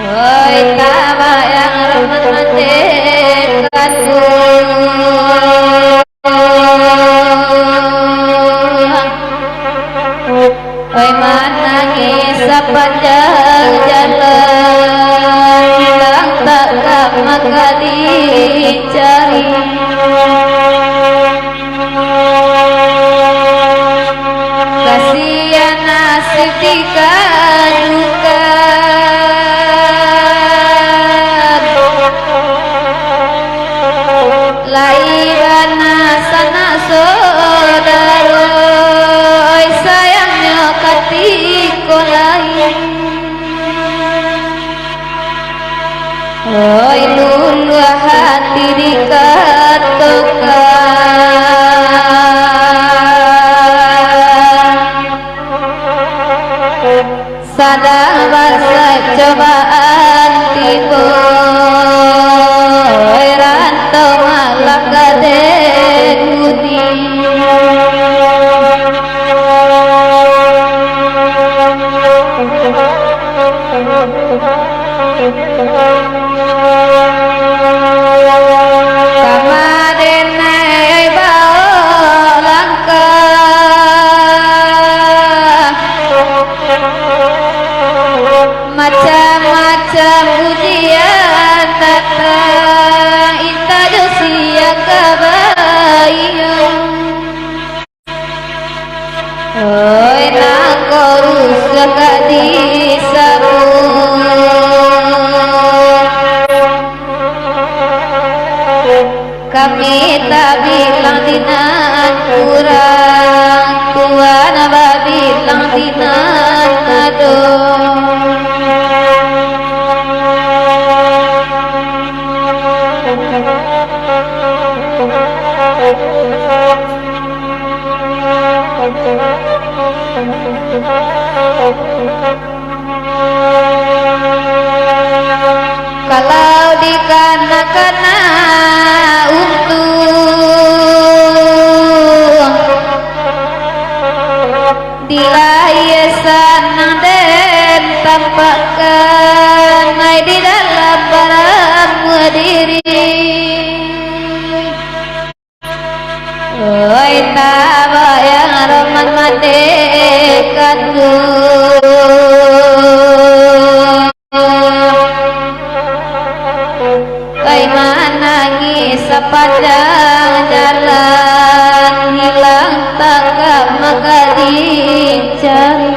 oi tawa yang remet mendekatku oi menangis sepanjang jalan hilang tak maka dicari kasihan nasib dikadukan laibana sana saudara oi sayangnya katiko lain oi lulu hati dikatakan sadar bahasa cobaan tiba rantau malah kadek budi kamadene bawa langkah macam-macam ujian datang ita dosia kabayang oi nakorus gak disabun kami tak bilang dinan kurang Tuhan abah bilang dinan adon kalau dikana-kana untung dilayasan dan tampakkan di dalam barang diri oi tawa yang roman madekatku oi menangis sepanjang jalan hilang tak maka dicari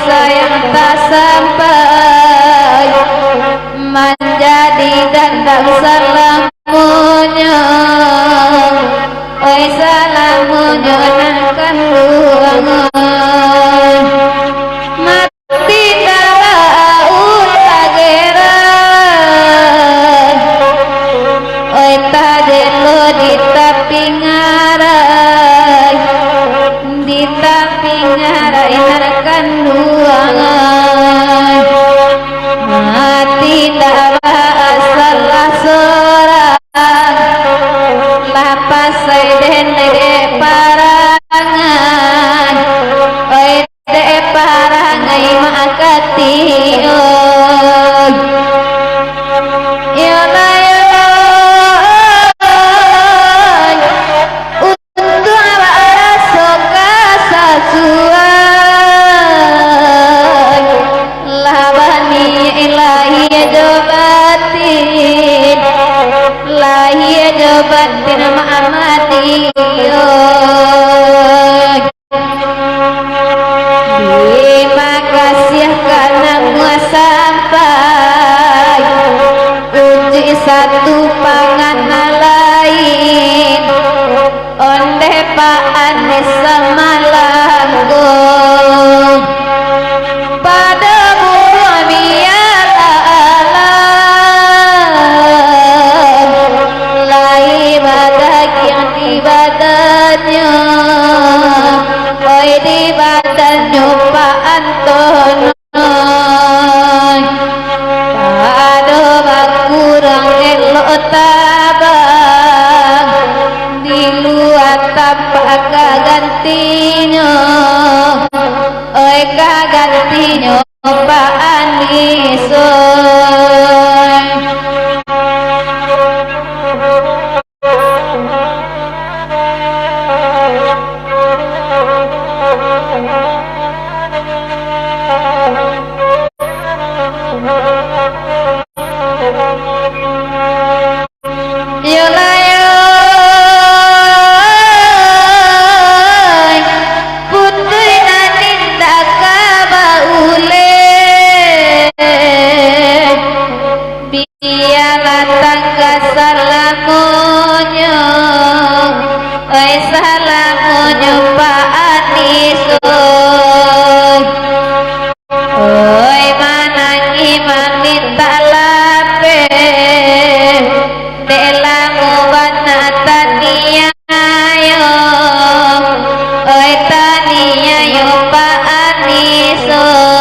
sayang tak sampai menjadi dandang salamunya oi salamunya akan ruangan mati talaut tageran oi tajelo di tapi ngarai di tapi ngarai akan ruangan mati tak salah seorang lapas den de parangan oi de parangai makati oi ya banyu oi di badan nyoba anton aduh bakurang elok tabang di luar tapak kagantinya oi kagantinya Pak Anisoy salamunyo Pak Anisoy oi manangi manita lape delamu banata niayo oi tania yo Pak Anisoy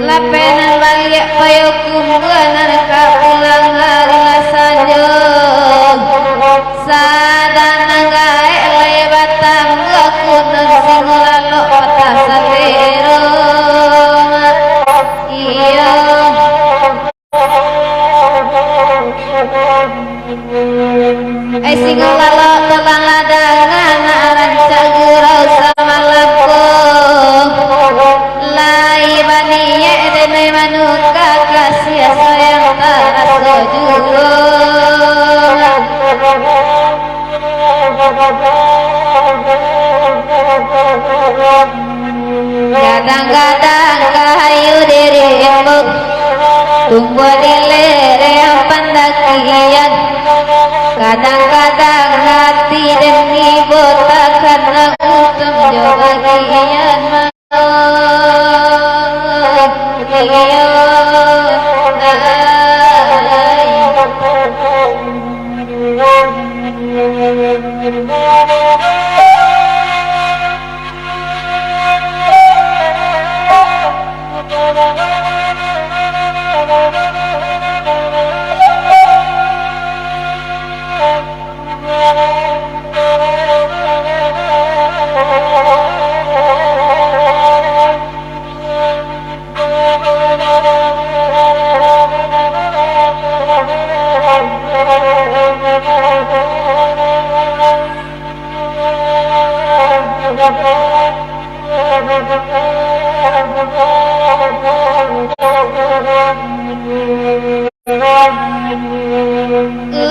Lapenan balik payo kumbuanan kapulang hari sanjung sadana gae lebatang gakunan singolalo patah satero iya singolalo telang ladangan rancak gurau sama lapung lai baniye dene manuka kasih sayang tarasa jurung kadang-kadang kahayu diri embuk tumbuh di lereng pendakian kadang-kadang hati demi botak karena utem jogagian mau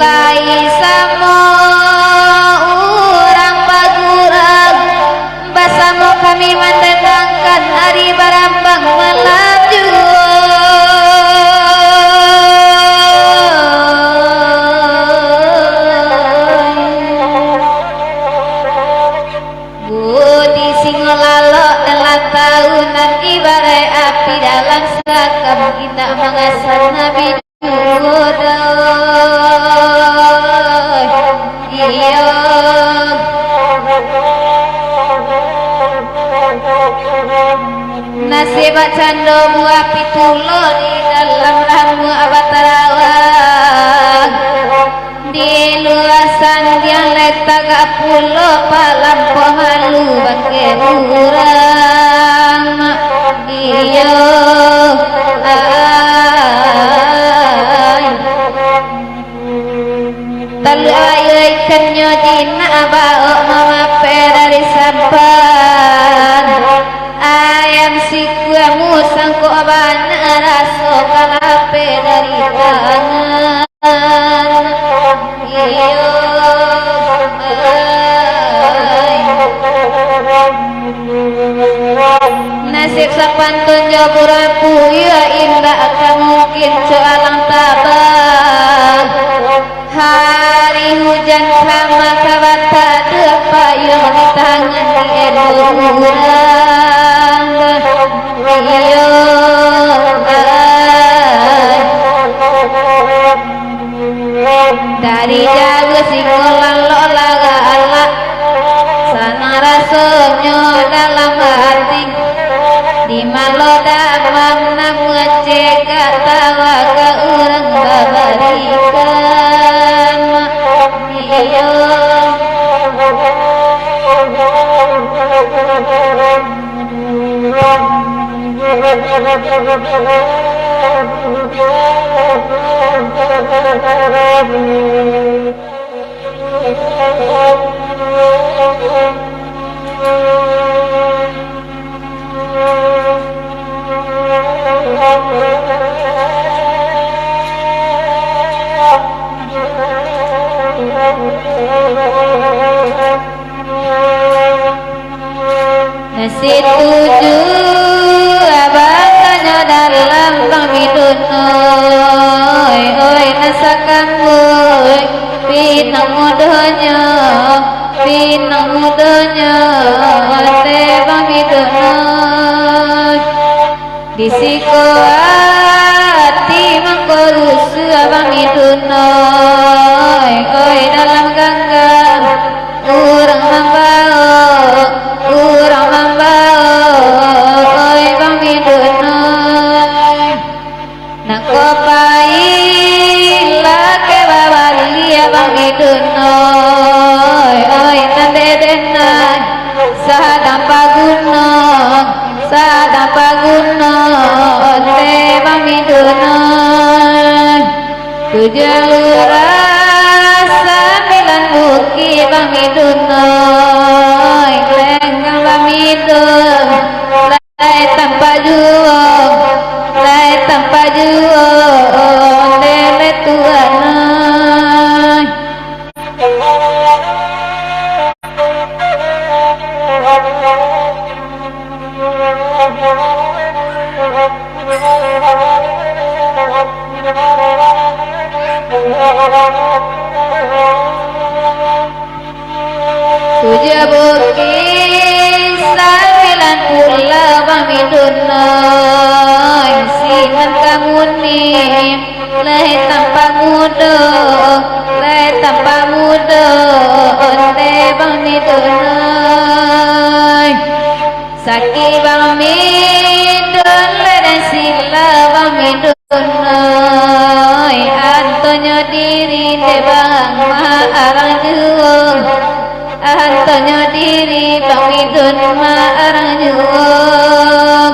laisa urang pagurang basamo kami mendatangkan hari barambang melaju budi singolalo dalam tahunan ibarat api dalam sakam kita mengasah Nabi iya nasib candomu api tulo di dalam ramu abatarawan di luasan yang letak pulo palam pohalu bangke urang iya talu ayai kenyo dina bao mama dari sampan ayam sikuamu sangko abana raso kalape dari tangan iyo nasib sapantun jaburapu ya indah akan mungkin soalang tabah hari hujan sama kawata dua payung di tangan di edurang iyo dari jauh singgolan lo laga Allah sana rasonyo dalam hati di malo damam namu cegah tawa ke urang babarikan iyo nasi tujuh abatanya dalam pangidun oi nasakan boy pinang mudonya te pangidun disiko ati mangkorus pangidun oi dalam ganggang urang mambao oi pangidun nakopai lake babalia pangidun oi nandedenai sadang pagunong te pangidun tujuh rasa milan buki pangidun lenggang pangidun lai tanpa juo lele tuan tujuh bukit sembilan pulau pangidun sinan kamuni leh tanpa mudo onte pangidun saki pangidun leh sila pangidun antonyo diri te bang ma arang juong antonyo diri pangidun ma arang juong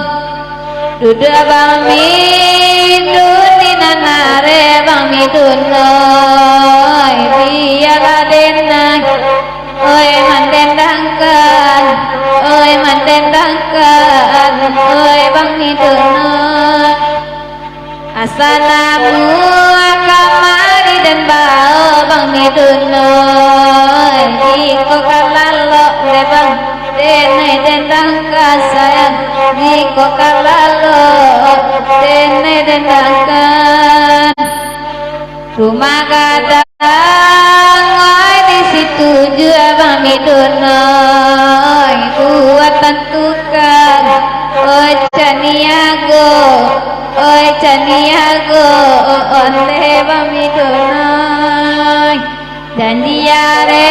duda pangidun ninanare pangidun biala denang oi mandendangkan oi pangidun asanamu akama midunoi iko kalalo debang dene dendang kasayang iko kalalo dene dendang kan rumah kadang oi di situ jua bang midunoi buatan tukang oi caniago onde bang midunoi dan diare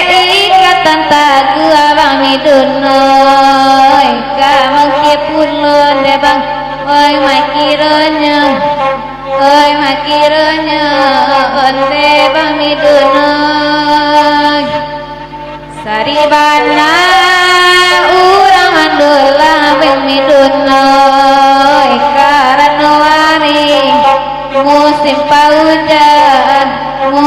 ikatan tagu abang midunoi kamang kepulon de bang oi makironya onde bang midunoi saribana urang mandola bang midunoi karanowari musim paujan onde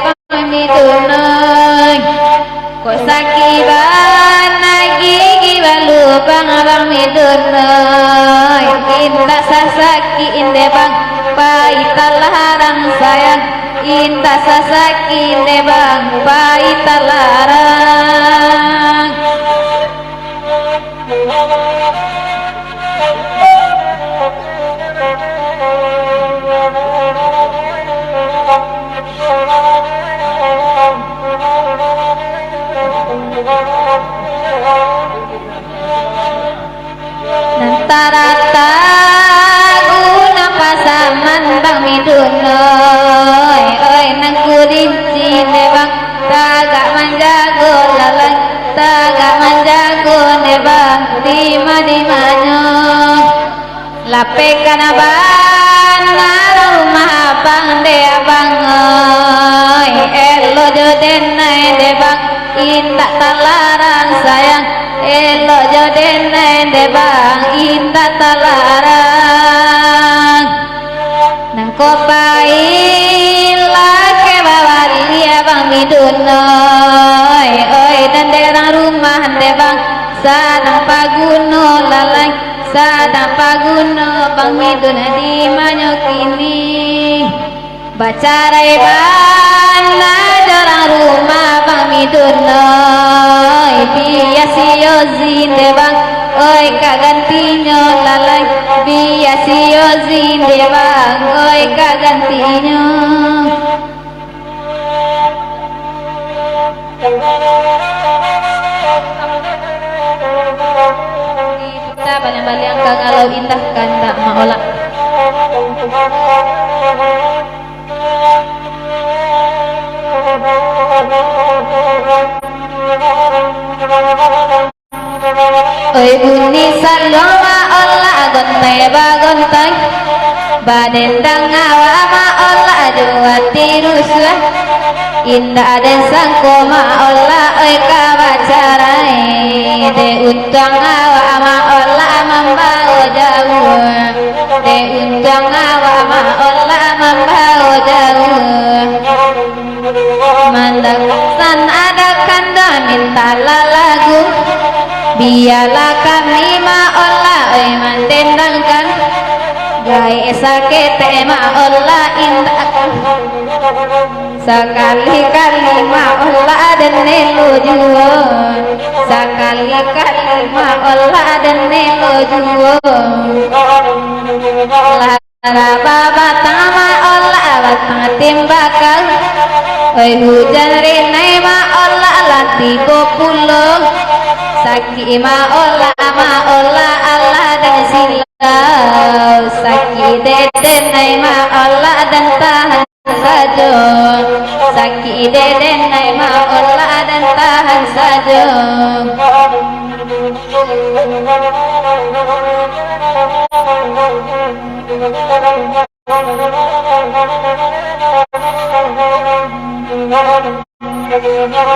bang midunoi kok sakiban gigi balubang abang midunoi indah sasaki inde bang paitalarang sayang indah sasaki inde bang paitalarang Nantarata guna pasaman bang midunoi oi nang kurinci ne bang tagak manjago lalang tagak manjago ne bang di manyo lape kanaban rumah bang de abang oi elo joden nai de bang indah talarang sayang elo joden de bang indah talarang nang kopai lake bawalia bang midunoi oi dan derang rumah de bang sadang paguno lalang sadang paguno bang midun di manyo kini bacarai bana dorang rumah bang midunoi biasio zinde bang oi kagantinyo lalai biasio zinde bang oi kagantinyo kita baliang-baliang kangalau indah kanda maolak oi bunyi saloma Allah gontai bagontai badendang awa ma Allah juwati ruswa indah den sangkoma Allah oi kawacarai de utang awa ma Allah mambao jauh de utang awa ma Allah mambao jauh mandaksan ada kanda minta lagu biarlah kami ma'olah oi mandendangkan gai sakete ma'olah indakan sekali-kali ma'olah dan nelo juo sekali-kali ma'olah dan nelo juo lara baba tama olah batang timbakal oi hujan renai ma'olah latigo pulau Saki maola Allah dan silau Saki deden nai maola dan tahan sajo Saki deden nai maola dan tahan sajo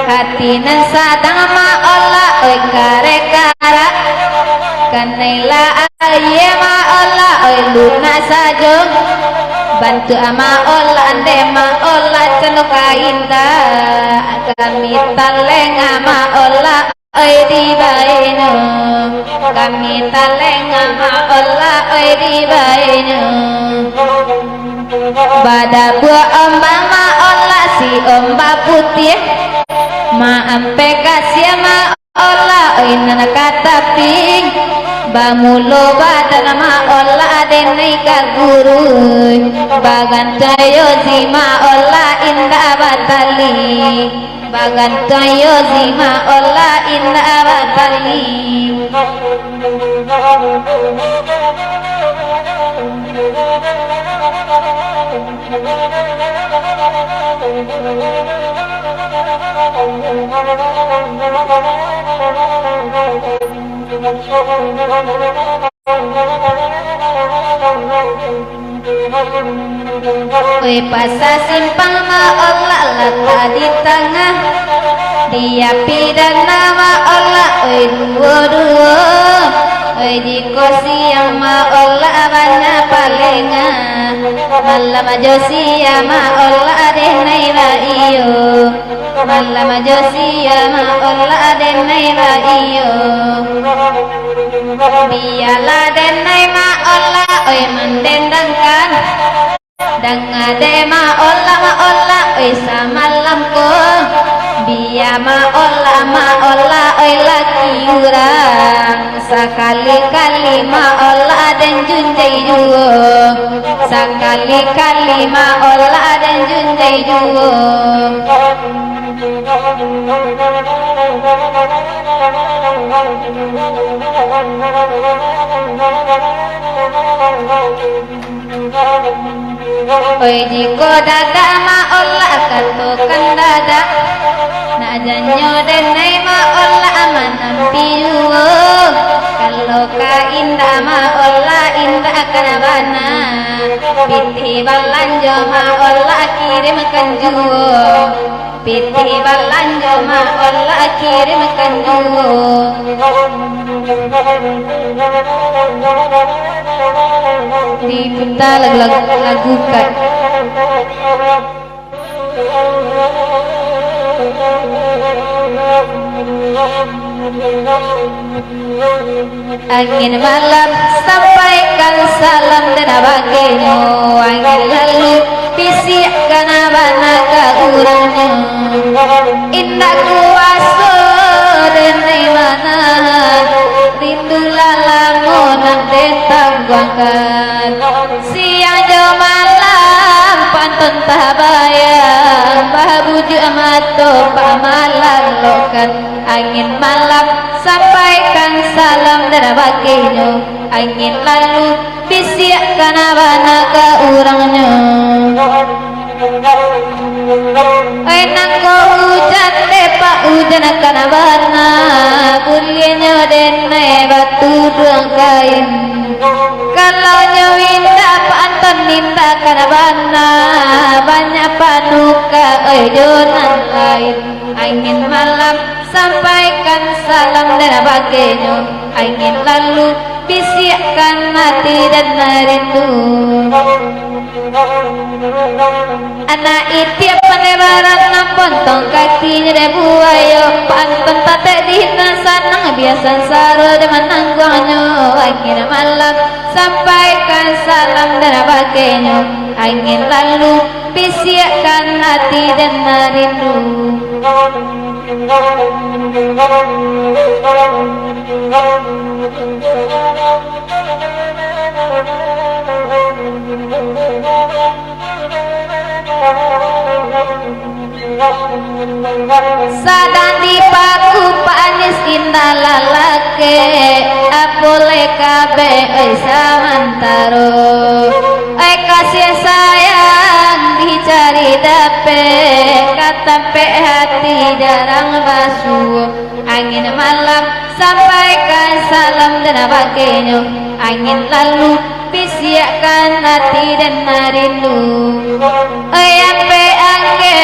hati nan sadang maola oi kare-kara kanaila aye maola oi luna sajo bantu ama ola ande maola cenuka indah kami taleng ama ola oi di baino kami taleng ama ola oi di baino Pada buah ombak ma olah si ombak putih ma ampe kasih ma olah inan kata ping bamulo badan ma olah denai kaguru bagan tayo zima olah indah batali bagan tayo zima olah indah batali Oi pasa simpang ma Allah letak di tengah dia pidana ma Allah oi dua-dua oi di kursi yang ma Allah banyak palinga malam josia ma Allah denai ba iyo malam josia ma Allah denai ba iyo biarlah denai ma Allah oi mendendangkan dangade ma Allah oi samalam ko biya ma Allah oi laki urang sekali-kali ma Allah dan junjai juo sekali-kali ma Allah dan junjai juo oi jiko dada ma Allah katokan dada na janyo denai ma Allah amanam piuo kalau ka indah ma Allah indah kanabana piti balanjo ma Allah kirimkan juo piti balanjo ma Allah kirimkan juo diputa lagu kan angin malam sampaikan salam dan bagimu angin lalu bisikan abana ke urangnya indah kuasa dan mana rindu lalamunan ditangguhkan siang jauh malam pantun tabayang babuju amato pamalan lokan angin malam sampaikan salam dan baginya angin lalu bisikan abana ke urangnya nangko hujan depa hujan akan abana kuliahnya denai batu duang kain kalau nyawinda panton ninda kanabana banyak panuka jonan lain angin malam sampaikan salam dan baginya angin lalu bisikan hati dan rindu anak itiap panebaran nampon tong kaki rebu ayo pantun tate di sanang biasa saro de manangguanyo angin malam sampaikan salam dan baginya angin lalu bisikan hati dan rindu sadang dipaku panis indah lalake apole kabe samantaro kasih sayang dicari dape katape hati jarang basuh angin malam sampaikan salam dan baginya angin lalu bisikan hati dan rindu ampe angge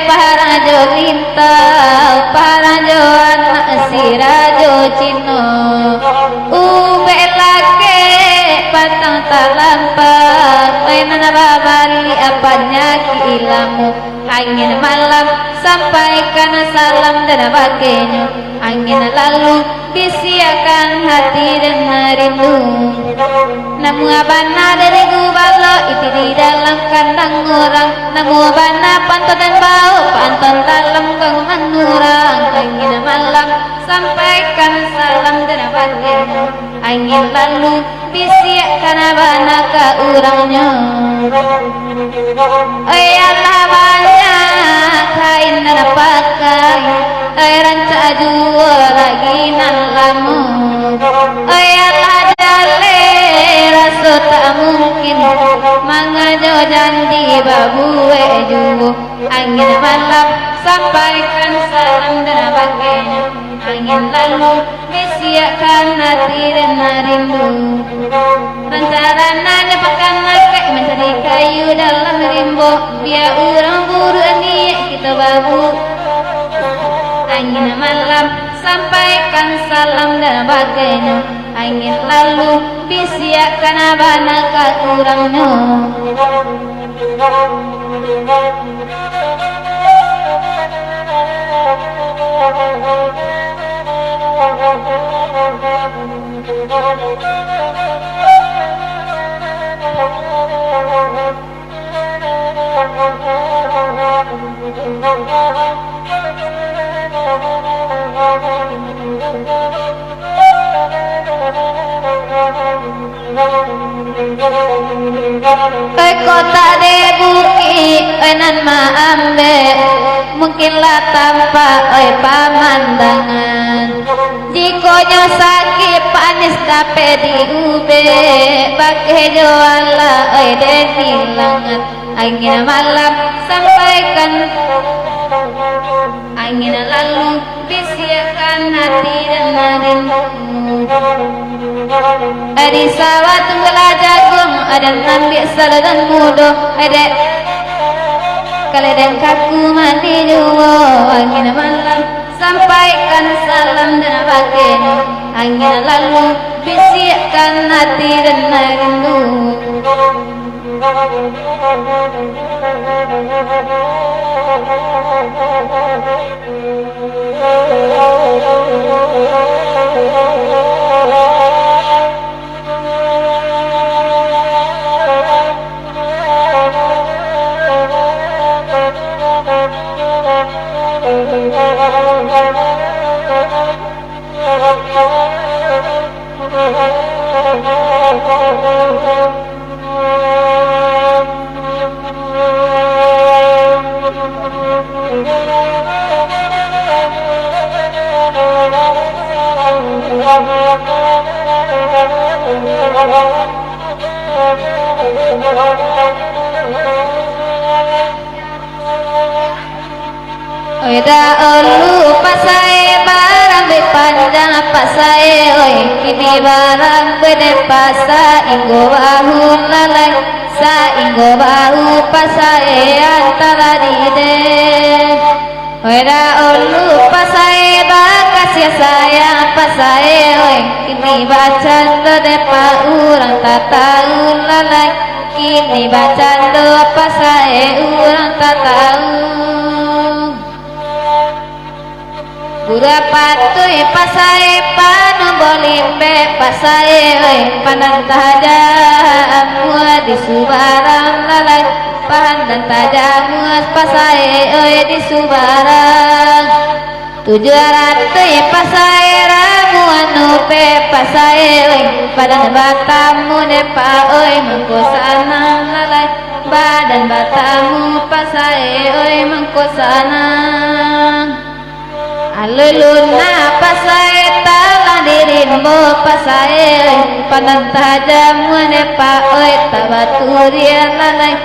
para jo lintau para jo anak sirajo cino ube lake patang talampak nana babali apanya kilamu angin malam sampaikan salam dan baginya angin lalu bisiakan hati dan rindu namun abana dari gubalo itu di dalam kandang orang nangubana pantun dan bau pantun dalam kang manurang angin malam sampaikan salam dan bagian angin lalu bisiak kanabana ka urangnya ayalah banyak kain dan pakai ranca jua lagi nan lamu ayalah jale rasa tak mungkin mangajo janji babu eju angin malam sampaikan salam dan bagainya angin lalu bisiakan hati dan rindu rencananya pakan nakai mencari kayu dalam rimbo biar orang buru niat kita babu angin malam sampaikan salam dan bagainya angin lalu bisiakan abana ka urangnya kota debuki enan maambe mungkinlah tanpa pamandangan jikonya sakit panis dape diube pakai juala denilangan angin malam sampaikan angin lalu bisiakan hati dan rindu di sawah tunggulah jagung ada nambi saladan mudo ada kaledeng kaku mandi duo angin malam sampaikan salam dan bagainya angin lalu bisiakan hati dan rindu Oida olu pasai barang panjang pasai oi kini barang bede pasa inggo bahu lalai sa inggo bahu pasai antara dide Oida olu pasai bakasya sayang pasai oi kini bacan de pa urang tatau lalai kini bacan do pasai urang tatau Gura patuy pasai panu bolimbe pasai pandang tajam mua di subarang lalai pandang tajam mua pasai di subarang 700 pasai ramuan nupe pasai badan batamu depa mengkosana lalai badan batamu pasai mengkosana Aluluna pasai talang dirimbo pasai pandang tajam menepa tabaturia lalai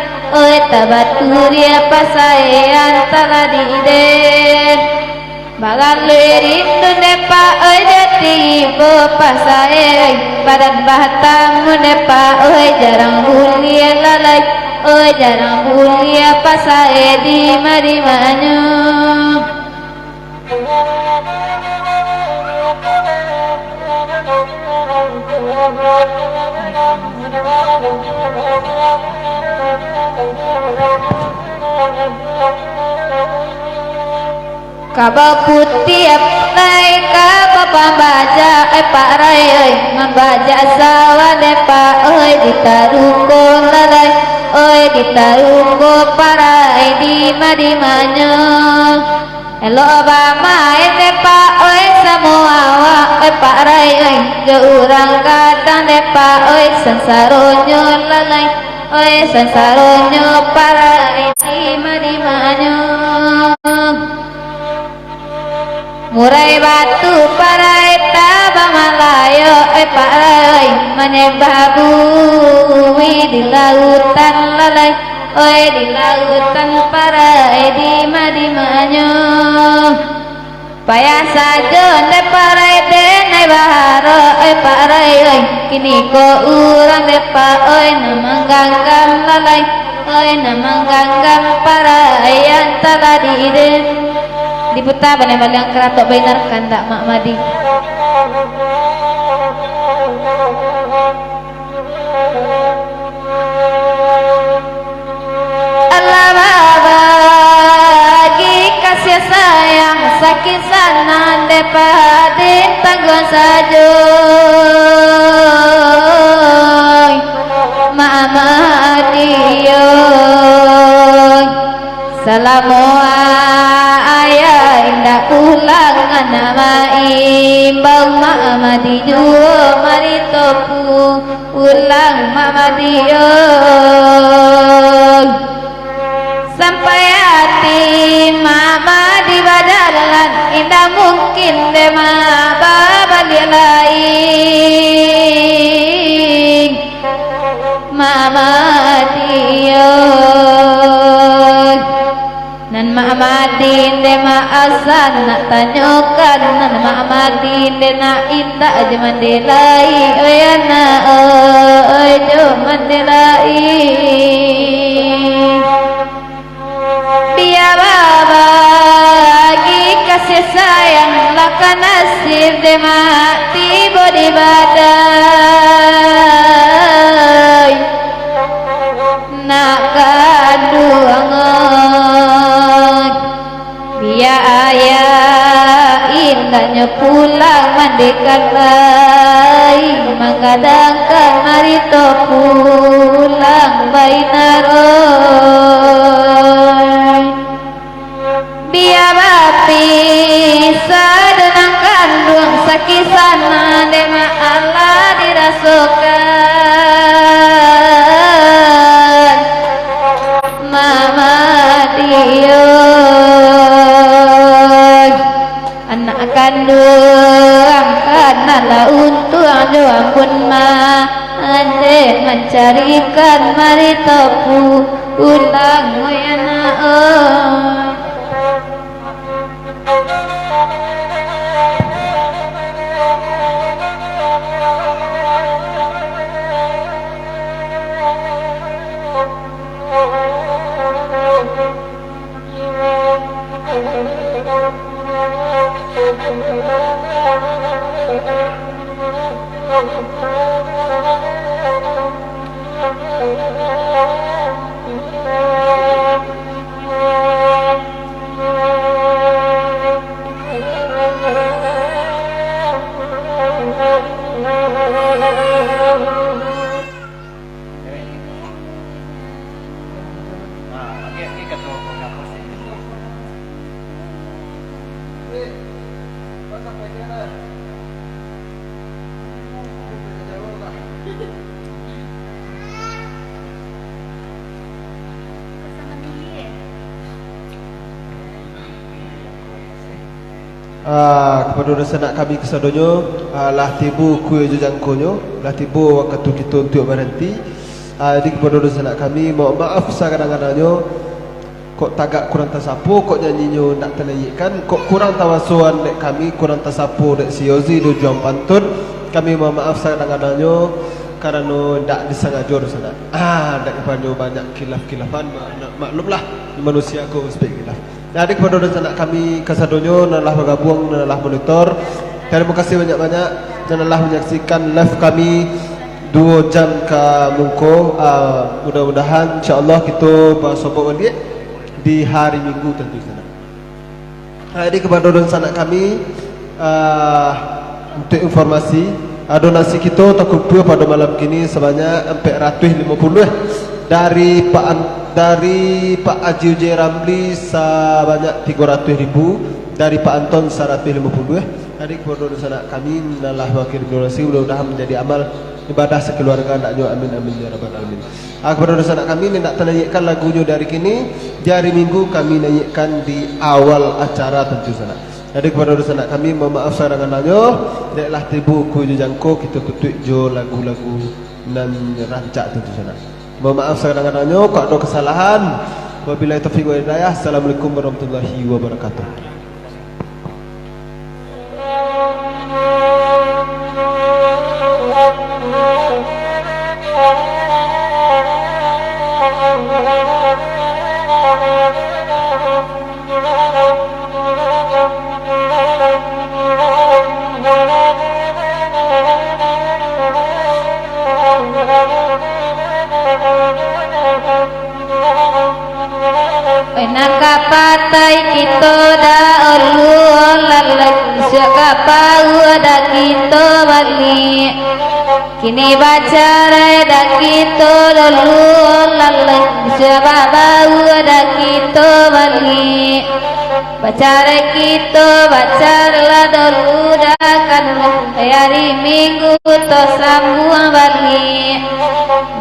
tabaturia pasai antara diden bagal rindu nepa jatibo pasai padang batamu nepa jarang bulia lalai jarang bulia pasai di marimanyu Kaba putih apnai kaba pambaja pak rai membaca sawa depa ditaruko lalai darunggo parai di madimanyo elo bama depa oi semua wa parai oi ge urang kadang depa oi sansaronyo lalai oi sansaronyo parai di madimanyo murai batu parai tabang malayo parai menebabu di lautan lalai oi di lautan parai di madimanyo payah saja de parai de nai baharo parai oi kini ko urang de pa oi namangganggam lalai oi namangganggam parai antara di den diputar balang keratok bainar kandak mak madi Allah bagi kasih sayang sakit sanan depadin tangguh saja mama dia salamu ayah indah ulangan nama imbang mama dia mari topu ulang mama dia sampai hati mama di badalan indah mungkin dema balik lain mama dia nan mama din dema asal nak tanyakan nan mama din dena indah aja mandelai oi ana oi jo mandelai dia bagi kasih sayang laka nasib de mati bodi badai nak kaduangan dia ayah indahnya pulang mandikan lai menggadangkan mari to pulang bainaroy dia bapi sadenangkan duang sakit sana dema Allah dirasukan mama dia anak kandung karena untuk doang pun ande mencarikan mari topu ulang wayana kepada sanak kami kesadonyo lah tibu kuih jujangkonyo lah tibu waktu kita untuk berhenti di kepada sanak kami mohon maaf kadang-kadangnya kok tagak kurang tersapu kok nyanyinya nak terlayikkan kok kurang tawasuan dek kami kurang tersapu dek si Yozi do juang pantun kami mohon maaf kadang-kadangnya karena tak disengajur sana daripada banyak khilaf-khilafan maklumlah manusia aku sebab khilaf. Jadi kepada sanak kami kesadonyo nalah bergabung nalah monitor. Terima kasih banyak-banyak dan nalah menyaksikan live kami 2 jam ke Mungko. Mudah-mudahan insya-Allah kita bersama balik di hari Minggu tentu sana. Jadi kepada sanak kami untuk informasi donasi kita terkumpul pada malam kini sebanyak 450 dari dari Pak Aji J. Ramli sebanyak 300.000, dari Pak Anton 150. Jadi kepada dosa kami nalah wakil donasi mudah-mudahan menjadi amal ibadah sekeluarga naknyo amin amin ya rabbal alamin. Kepada dosa kami ni nak nyanyikan lagunya dari kini di hari Minggu kami nyanyikan di awal acara tentu sana. Jadi kepada dosa kami mohon maaf sarangananyo deklah tibu ku jangko kita tutup jo lagu-lagu nan rancak tentu sana. Mohon maaf sarangananyo kok ada kesalahan. Wabillahi taufiq wal hidayah. Assalamualaikum warahmatullahi wabarakatuh. Nakapatai kita da olu lalak sekapau da kita balik kini baca da kita olu lalak sekapau da kita balik baca kita baca la dulu da kan hari Minggu to sambung balik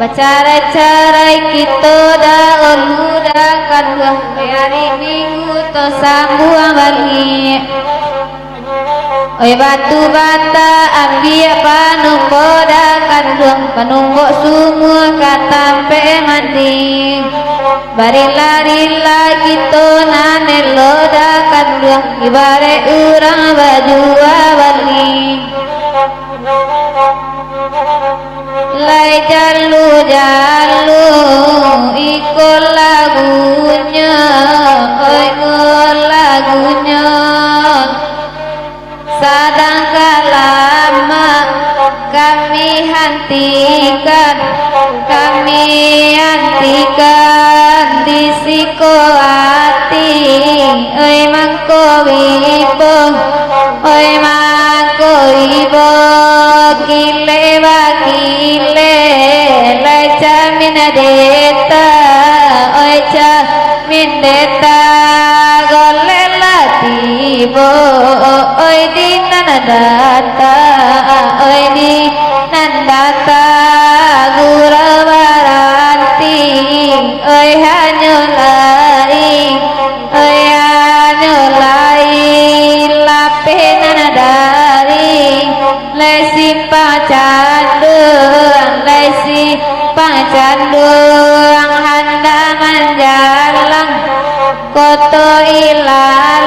baca cara kita da olu da kan hari Minggu to sambung balik. Oi batu bata ambil panunggo da kandung panunggo semua katampe mandi bari lari lagi to nanelo da kandung ibare urang baju balik lai jalu jalu ikut lagunya oi lagunya sadang lama kami hentikan di siko hati oi mangko wibo oi mangko wibo kile bakile lai camin deta oi camin deta gole latibo oi di nanadata oi di nandata gura baranti oi hanyolai lape nanadari lesi pacanduang handa manjalang koto ilalang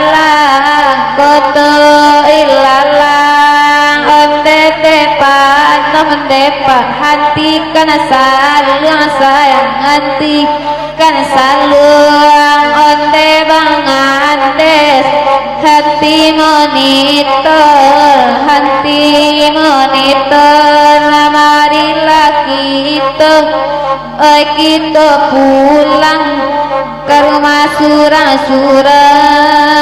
om depa hati kana saluang sayang hati kana saluang onde bangandes hati monitor marilah kita pulang ke rumah surang-surang